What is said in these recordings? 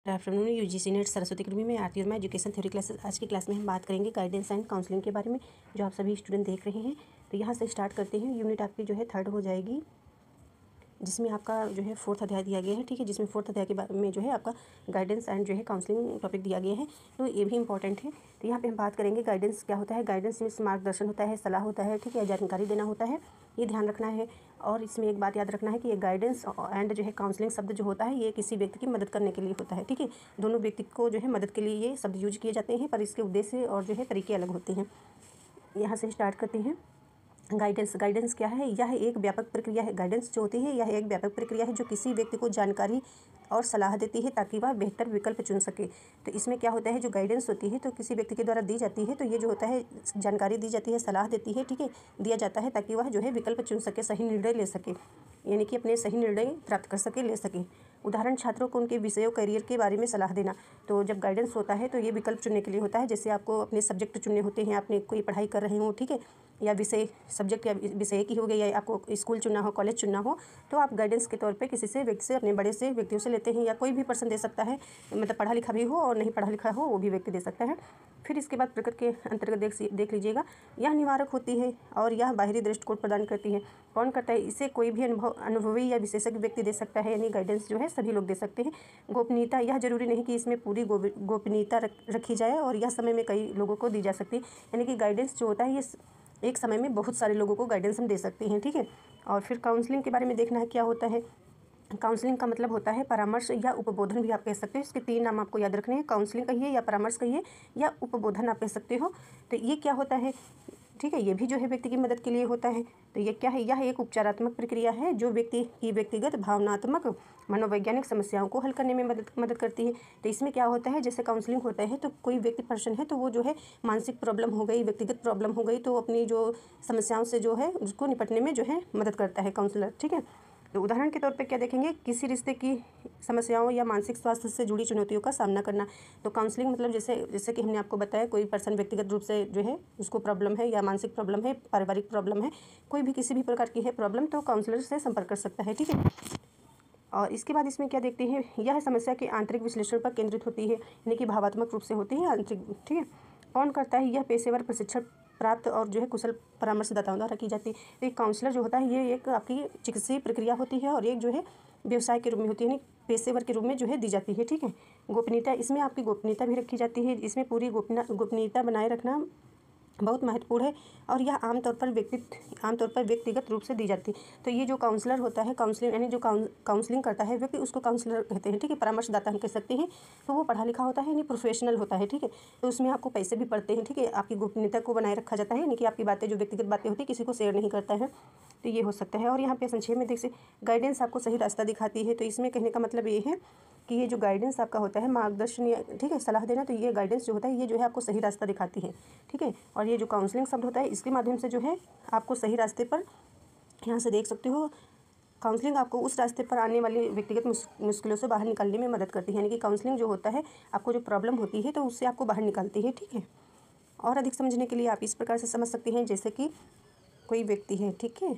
Good afternoon. UGC net Saraswati academy में आरती और मैं एजुकेशन थ्योरी क्लासेस। आज की क्लास में हम बात करेंगे गाइडेंस एंड काउंसलिंग के बारे में, जो आप सभी स्टूडेंट देख रहे हैं। तो यहाँ से स्टार्ट करते हैं। यूनिट आपकी जो है 3rd हो जाएगी, जिसमें आपका जो है 4th अध्याय दिया गया है। ठीक है, जिसमें 4th अध्याय के बारे में जो है आपका गाइडेंस एंड जो है काउंसलिंग टॉपिक दिया गया है, तो ये भी इंपॉर्टेंट है। तो यहाँ पे हम बात करेंगे गाइडेंस क्या होता है। गाइडेंस में मार्गदर्शन होता है, सलाह होता है, ठीक है, जानकारी देना होता है, ये ध्यान रखना है। और इसमें एक बात याद रखना है कि ये गाइडेंस एंड जो है काउंसलिंग शब्द जो होता है, ये किसी व्यक्ति की मदद करने के लिए होता है। ठीक है, दोनों व्यक्ति को जो है मदद के लिए ये शब्द यूज किए जाते हैं, पर इसके उद्देश्य और जो है तरीके अलग होते हैं। यहाँ से स्टार्ट करते हैं। गाइडेंस क्या है? यह एक व्यापक प्रक्रिया है। गाइडेंस जो होती है यह एक व्यापक प्रक्रिया है जो किसी व्यक्ति को जानकारी और सलाह देती है ताकि वह बेहतर विकल्प चुन सके। तो इसमें क्या होता है, जो गाइडेंस होती है तो किसी व्यक्ति के द्वारा दी जाती है, तो ये जो होता है जानकारी दी जाती है, सलाह देती है, ठीक है, दिया जाता है ताकि वह जो है विकल्प चुन सके, सही निर्णय ले सके, यानी कि अपने सही निर्णय प्राप्त कर सके, ले सके। उदाहरण, छात्रों को उनके विषयों करियर के बारे में सलाह देना। तो जब गाइडेंस होता है तो ये विकल्प चुनने के लिए होता है। जैसे आपको अपने सब्जेक्ट चुनने होते हैं, आपने कोई पढ़ाई कर रहे हो, ठीक है, या विषय सब्जेक्ट या विषय की हो गई, या आपको स्कूल चुनना हो, कॉलेज चुनना हो, तो आप गाइडेंस के तौर पे किसी से व्यक्ति से, अपने बड़े से व्यक्तियों से लेते हैं, या कोई भी पर्सन दे सकता है, मतलब पढ़ा लिखा भी हो और नहीं पढ़ा लिखा हो वो भी व्यक्ति दे सकता है। फिर इसके बाद प्रकृति के अंतर्गत देख लीजिएगा, यह निवारक होती है और यह बाहरी दृष्टिकोण प्रदान करती है। कौन करता है इसे? कोई भी अनुभवी या विशेषज्ञ व्यक्ति दे सकता है, यानी गाइडेंस जो है सभी लोग दे सकते हैं। गोपनीयता, यह जरूरी नहीं कि इसमें पूरी गोपनीयता रखी जाए और यह समय में कई लोगों को दी जा सकती है, यानी कि गाइडेंस जो होता है ये एक समय में बहुत सारे लोगों को गाइडेंस हम दे सकते हैं। ठीक है, और फिर काउंसलिंग के बारे में देखना है क्या होता है। काउंसलिंग का मतलब होता है परामर्श या उपबोधन भी आप कह सकते हो। इसके 3 नाम आपको याद रखने हैं, काउंसलिंग कहिए, या परामर्श कहिए, या उपबोधन आप कह सकते हो। तो ये क्या होता है, ठीक है, ये भी जो है व्यक्ति की मदद के लिए होता है। तो ये क्या है? यह एक उपचारात्मक प्रक्रिया है जो व्यक्ति की व्यक्तिगत भावनात्मक मनोवैज्ञानिक समस्याओं को हल करने में मदद करती है। तो इसमें क्या होता है, जैसे काउंसलिंग होता है तो कोई व्यक्ति पर्सन है तो वो जो है मानसिक प्रॉब्लम हो गई, व्यक्तिगत प्रॉब्लम हो गई, तो अपनी जो समस्याओं से जो है उसको निपटने में जो है मदद करता है काउंसलर। ठीक है, तो उदाहरण के तौर पे क्या देखेंगे, किसी रिश्ते की समस्याओं या मानसिक स्वास्थ्य से जुड़ी चुनौतियों का सामना करना। तो काउंसलिंग मतलब जैसे कि हमने आपको बताया, कोई पर्सन व्यक्तिगत रूप से जो है उसको प्रॉब्लम है, या मानसिक प्रॉब्लम है, पारिवारिक प्रॉब्लम है, कोई भी किसी भी प्रकार की है प्रॉब्लम, तो काउंसलर से संपर्क कर सकता है। ठीक है, और इसके बाद इसमें क्या देखते हैं, यह समस्या के आंतरिक विश्लेषण पर केंद्रित होती है, यानी कि भावात्मक रूप से होती है, आंतरिक। ठीक है, कौन करता है? यह पेशेवर प्रशिक्षण प्राप्त और जो है कुशल परामर्शदाताओं द्वारा की जाती है। तो एक काउंसलर जो होता है ये एक आपकी चिकित्सीय प्रक्रिया होती है, और एक जो है व्यवसाय के रूप में होती है, यानी पेशेवर के रूप में जो है दी जाती है। ठीक है, गोपनीयता, इसमें आपकी गोपनीयता भी रखी जाती है। इसमें पूरी गोपनीयता बनाए रखना बहुत महत्वपूर्ण है, और यह आमतौर पर व्यक्तिगत रूप से दी जाती है। तो ये जो काउंसलर होता है, काउंसलिंग यानी जो काउंसलिंग करता है व्यक्ति, उसको काउंसलर कहते हैं। ठीक है, परामर्शदाता हम कह सकते हैं। तो वो पढ़ा लिखा होता है, यानी प्रोफेशनल होता है। ठीक है, तो उसमें आपको पैसे भी पड़ते हैं। ठीक है, आपकी गोपनीयता को बनाए रखा जाता है, यानी कि आपकी बातें, जो व्यक्तिगत बातें होती है, किसी को शेयर नहीं करता है। तो ये हो सकता है। और यहाँ पे संक्षेप में देखिए, गाइडेंस आपको सही रास्ता दिखाती है। तो इसमें कहने का मतलब ये है कि ये जो गाइडेंस आपका होता है, मार्गदर्शन या ठीक है सलाह देना, तो ये गाइडेंस जो होता है ये जो है आपको सही रास्ता दिखाती है। ठीक है, और ये जो काउंसलिंग शब्द होता है इसके माध्यम से जो है आपको सही रास्ते पर, यहाँ से देख सकते हो, काउंसलिंग आपको उस रास्ते पर आने वाली व्यक्तिगत मुश्किलों से बाहर निकालने में मदद करती है। यानी कि काउंसलिंग जो होता है आपको जो प्रॉब्लम होती है तो उससे आपको बाहर निकालती है। ठीक है, और अधिक समझने के लिए आप इस प्रकार से समझ सकते हैं, जैसे कि कोई व्यक्ति है, ठीक है,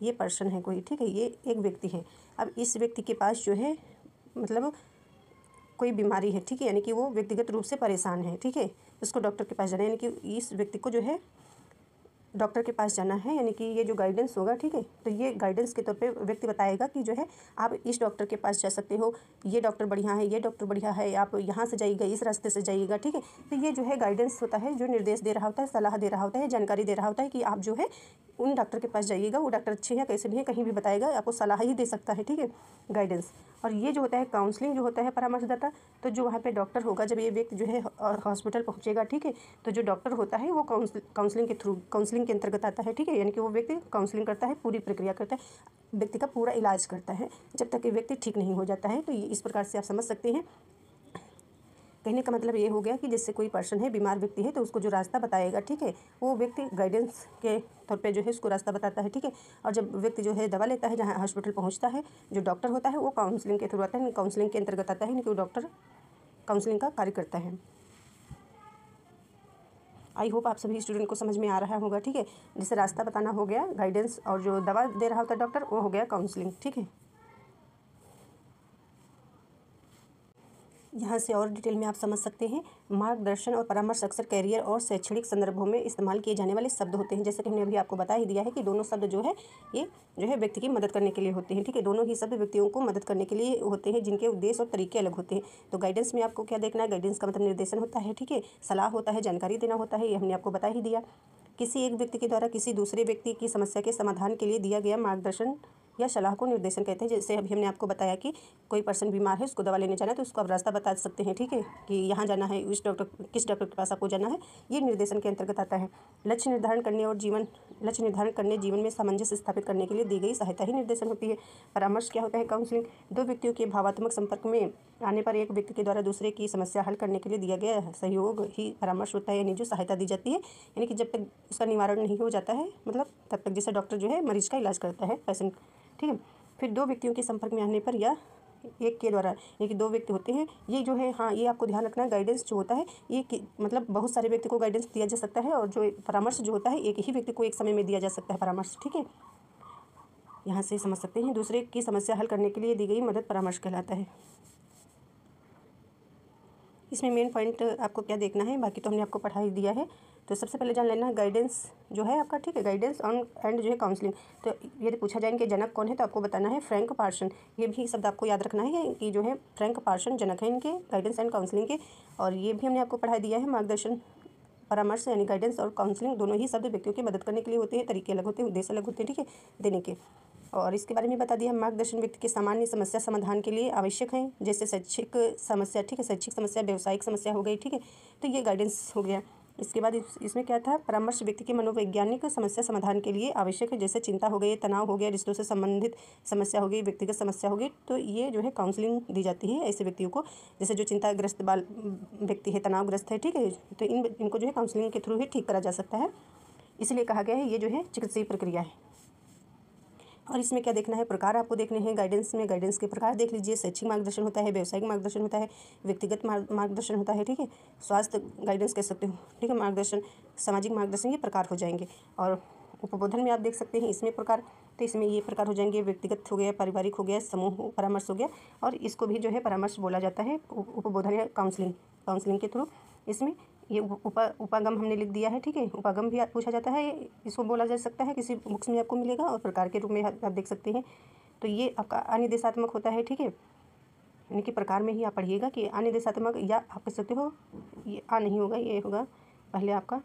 ये पर्सन है कोई, ठीक है, ये एक व्यक्ति है। अब इस व्यक्ति के पास जो है मतलब कोई बीमारी है, ठीक है, यानी कि वो व्यक्तिगत रूप से परेशान है। ठीक है, उसको डॉक्टर के पास जाना है, यानी कि इस व्यक्ति को जो है डॉक्टर के पास जाना है, यानी कि ये जो गाइडेंस होगा, ठीक है, तो ये गाइडेंस के तौर पे व्यक्ति बताएगा कि जो है आप इस डॉक्टर के पास जा सकते हो, ये डॉक्टर बढ़िया है, ये डॉक्टर बढ़िया है, आप यहाँ से जाइएगा, इस रास्ते से जाइएगा। ठीक है, तो ये जो है गाइडेंस होता है, जो निर्देश दे रहा होता है, सलाह दे रहा होता है, जानकारी दे रहा होता है कि आप जो है उन डॉक्टर के पास जाइएगा। वो डॉक्टर अच्छे हैं कैसे नहीं है कहीं भी बताएगा, आपको सलाह ही दे सकता है। ठीक है, गाइडेंस। और ये जो होता है काउंसलिंग जो होता है परामर्शदाता, तो जो वहाँ पे डॉक्टर होगा, जब ये व्यक्ति जो है हॉस्पिटल पहुँचेगा, ठीक है, तो जो डॉक्टर होता है वो काउंसलिंग के थ्रू, काउंसलिंग के अंतर्गत आता है। ठीक है, यानी कि वो व्यक्ति काउंसलिंग करता है, पूरी प्रक्रिया करता है, व्यक्ति का पूरा इलाज करता है जब तक कि व्यक्ति ठीक नहीं हो जाता है। तो ये इस प्रकार से आप समझ सकते हैं। कहने का मतलब ये हो गया कि जैसे कोई पर्सन है, बीमार व्यक्ति है, तो उसको जो रास्ता बताएगा, ठीक है, वो व्यक्ति गाइडेंस के तौर पे जो है उसको रास्ता बताता है। ठीक है, और जब व्यक्ति जो है दवा लेता है, जहाँ हॉस्पिटल पहुँचता है, जो डॉक्टर होता है वो काउंसलिंग के थ्रू आता है, काउंसलिंग के अंतर्गत आता है, यानी कि वो डॉक्टर काउंसलिंग का कार्य करता है। आई होप आप सभी स्टूडेंट को समझ में आ रहा होगा। ठीक है, जैसे रास्ता बताना हो गया गाइडेंस, और जो दवा दे रहा होता है डॉक्टर, वो हो गया काउंसलिंग। ठीक है, यहाँ से और डिटेल में आप समझ सकते हैं। मार्गदर्शन और परामर्श अक्सर कैरियर और शैक्षणिक संदर्भों में इस्तेमाल किए जाने वाले शब्द होते हैं। जैसे कि हमने अभी आपको बता ही दिया है कि दोनों शब्द जो है ये जो है व्यक्ति की मदद करने के लिए होते हैं। ठीक है, दोनों ही शब्द व्यक्तियों को मदद करने के लिए होते हैं, जिनके उद्देश्य और तरीके अलग होते हैं। तो गाइडेंस में आपको क्या देखना है, गाइडेंस का मतलब निर्देशन होता है। ठीक है, सलाह होता है, जानकारी देना होता है, ये हमने आपको बता ही दिया। किसी एक व्यक्ति के द्वारा किसी दूसरे व्यक्ति की समस्या के समाधान के लिए दिया गया मार्गदर्शन या सलाह को निर्देशन कहते हैं। जैसे अभी हमने आपको बताया कि कोई पर्सन बीमार है, उसको दवा लेने जाना है, तो उसको आप रास्ता बता सकते हैं। ठीक है, कि यहाँ जाना है, किस डॉक्टर के पास आपको जाना है, ये निर्देशन के अंतर्गत आता है। लक्ष्य निर्धारण करने जीवन में सामंजस्य स्थापित करने के लिए दी गई सहायता ही निर्देशन होती है। परामर्श क्या होता है, काउंसलिंग। दो व्यक्तियों के भावात्मक संपर्क में आने पर एक व्यक्ति के द्वारा दूसरे की समस्या हल करने के लिए दिया गया सहयोग ही परामर्श होता है, यानी जो सहायता दी जाती है, यानी कि जब तक उसका निवारण नहीं हो जाता है, मतलब तब तक जैसे डॉक्टर जो है मरीज का इलाज करता है पेशेंट। ठीक है, फिर दो व्यक्तियों के संपर्क में आने पर या एक के द्वारा, यानी कि दो व्यक्ति होते हैं, ये जो है, हाँ, ये आपको ध्यान रखना है। गाइडेंस जो होता है ये मतलब बहुत सारे व्यक्ति को गाइडेंस दिया जा सकता है, और जो परामर्श जो होता है एक ही व्यक्ति को एक समय में दिया जा सकता है परामर्श। ठीक है, यहाँ से समझ सकते हैं, दूसरे की समस्या हल करने के लिए दी गई मदद परामर्श कहलाता है। इसमें मेन पॉइंट आपको क्या देखना है, बाकी तो हमने आपको पढ़ा ही दिया है। तो सबसे पहले जान लेना गाइडेंस जो है आपका। ठीक है, गाइडेंस ऑन एंड जो है काउंसलिंग। तो यदि पूछा जाए कि जनक कौन है, तो आपको बताना है फ्रैंक पार्सन। ये भी शब्द आपको याद रखना है कि जो है फ्रैंक पार्सन जनक है इनके गाइडेंस एंड काउंसलिंग के। और ये भी हमने आपको पढ़ा दिया है, मार्गदर्शन परामर्श यानी गाइडेंस और काउंसलिंग दोनों ही शब्द व्यक्तियों की मदद करने के लिए होते हैं, तरीके अलग होते हैं, उद्देश्य अलग होते हैं। ठीक है, देने के। और इसके बारे में बता दिया, मार्गदर्शन व्यक्ति के सामान्य समस्या समाधान के लिए आवश्यक है, जैसे शैक्षिक समस्या। ठीक है, शैक्षिक समस्या, व्यावसायिक समस्या हो गई। ठीक है, तो ये गाइडेंस हो गया। इसके बाद इसमें क्या था, परामर्श व्यक्ति के मनोवैज्ञानिक समस्या समाधान के लिए आवश्यक है, जैसे चिंता हो गई, तनाव हो गया, रिश्तों से संबंधित समस्या हो गई, व्यक्तिगत समस्या हो गई, तो ये जो है काउंसलिंग दी जाती है ऐसे व्यक्तियों को। जैसे जो चिंताग्रस्त व्यक्ति है, तनावग्रस्त है, ठीक है, तो इनको जो है काउंसलिंग के थ्रू ही ठीक करा जा सकता है। इसलिए कहा गया है ये जो है चिकित्सीय प्रक्रिया है। और इसमें क्या देखना है, प्रकार आपको देखने हैं। गाइडेंस में गाइडेंस के प्रकार देख लीजिए। शैक्षिक मार्गदर्शन होता है, व्यावसायिक मार्गदर्शन होता है, व्यक्तिगत मार्गदर्शन होता है। ठीक है, स्वास्थ्य गाइडेंस कह सकते हो। ठीक है, मार्गदर्शन, सामाजिक मार्गदर्शन, ये प्रकार हो जाएंगे। और उपबोधन में आप देख सकते हैं इसमें प्रकार, तो इसमें ये प्रकार हो जाएंगे, व्यक्तिगत हो गया, पारिवारिक हो गया, समूह परामर्श हो गया, और इसको भी जो है परामर्श बोला जाता है, उपबोधन या काउंसलिंग के थ्रू। इसमें ये उपागम हमने लिख दिया है। ठीक है, उपागम भी पूछा जाता है, इसको बोला जा सकता है, किसी बुक्स में आपको मिलेगा, और प्रकार के रूप में आप देख सकते हैं। तो ये आपका अनिर्देशात्मक होता है। ठीक है, यानी कि प्रकार में ही आप पढ़िएगा कि अनिर्देशात्मक, या आप कह सकते हो ये नहीं होगा, ये होगा पहले आपका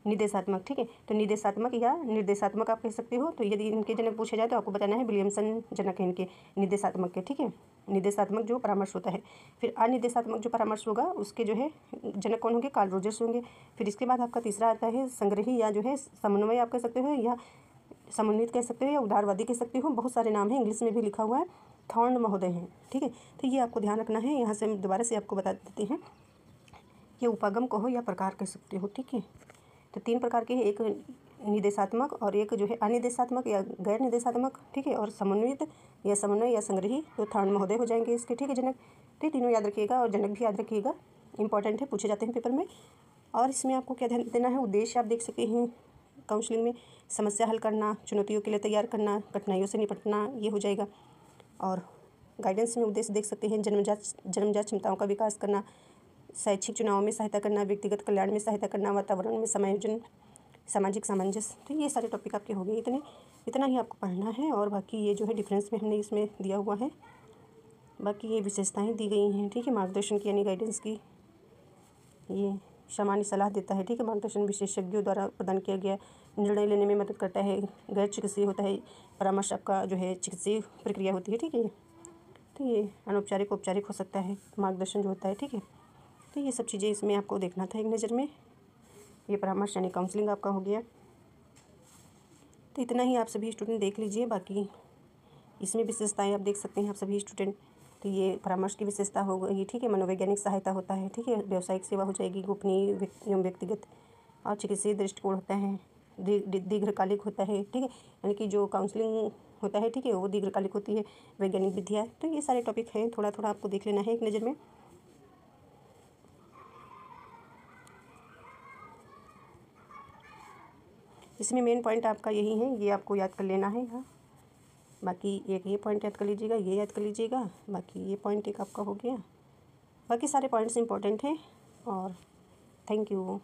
निर्देशात्मक। ठीक है, तो निर्देशात्मक या निर्देशात्मक आप कह सकते हो। तो यदि इनके जनक पूछे जाए तो आपको बताना है विलियमसन जनक है इनके निर्देशात्मक के। ठीक है, निर्देशात्मक जो परामर्श होता है। फिर अनिर्देशात्मक जो परामर्श होगा उसके जो है जनक कौन होंगे, कार्ल रोजर्स होंगे। फिर इसके बाद आपका तीसरा आता है संग्रही या जो है समन्वय आप कह सकते हो, या समन्वित कह सकते हो, या उदारवादी कह सकते हो, बहुत सारे नाम हैं, इंग्लिश में भी लिखा हुआ है, थॉर्न महोदय हैं। ठीक है, तो ये आपको ध्यान रखना है। यहाँ से हम दोबारा से आपको बता देते हैं, ये उपागम कहो या प्रकार कह सकते हो। ठीक है, तो तीन प्रकार के हैं, एक निर्देशात्मक, और एक जो है अनिर्देशात्मक या गैर निर्देशात्मक। ठीक है, और समन्वित या समन्वय या संग्रही, तो थॉर्न महोदय हो जाएंगे इसके। ठीक है, जनक, तो ये तीनों याद रखिएगा, और जनक भी याद रखिएगा, इंपॉर्टेंट है, पूछे जाते हैं पेपर में। और इसमें आपको क्या ध्यान देना है, उद्देश्य आप देख सकते हैं काउंसलिंग में, समस्या हल करना, चुनौतियों के लिए तैयार करना, कठिनाइयों से निपटना, ये हो जाएगा। और गाइडेंस में उद्देश्य देख सकते हैं, जन्मजात क्षमताओं का विकास करना, शैक्षिक चुनाव में सहायता करना, व्यक्तिगत कल्याण में सहायता करना, वातावरण में समायोजन, सामाजिक सामंजस्य। तो ये सारे टॉपिक आपके हो गए, इतना ही आपको पढ़ना है। और बाकी ये जो है डिफरेंस में हमने इसमें दिया हुआ है, बाकी ये विशेषताएं दी गई हैं। ठीक है, मार्गदर्शन की यानी गाइडेंस की ये सामान्य सलाह देता है। ठीक है, मार्गदर्शन विशेषज्ञों द्वारा प्रदान किया गया, निर्णय लेने में मदद करता है, गैर चिकित्सीय होता है, परामर्श आपका जो है चिकित्सीय प्रक्रिया होती है। ठीक है, तो ये अनौपचारिक औपचारिक हो सकता है मार्गदर्शन जो होता है। ठीक है, तो ये सब चीज़ें इसमें आपको देखना था एक नज़र में। ये परामर्श यानी काउंसलिंग आपका हो गया। तो इतना ही आप सभी स्टूडेंट देख लीजिए, बाकी इसमें विशेषताएं आप देख सकते हैं आप सभी स्टूडेंट। तो ये परामर्श की विशेषता हो गई। ठीक है, मनोवैज्ञानिक सहायता होता है। ठीक है, व्यावसायिक सेवा हो जाएगी, गोपनीय एवं व्यक्तिगत, और चिकित्सीय दृष्टिकोण होता है, दीर्घकालिक होता है। ठीक है, यानी कि जो काउंसलिंग होता है, ठीक है, वो दीर्घकालिक होती है, वैज्ञानिक विधियाँ। तो ये सारे टॉपिक हैं, थोड़ा थोड़ा आपको देख लेना है एक नज़र में। इसमें मेन पॉइंट आपका यही है, ये आपको याद कर लेना है। हाँ, बाकी एक ये पॉइंट याद कर लीजिएगा, ये याद कर लीजिएगा, बाकी ये पॉइंट एक आपका हो गया। बाकी सारे पॉइंट्स इंपॉर्टेंट हैं। और थैंक यू।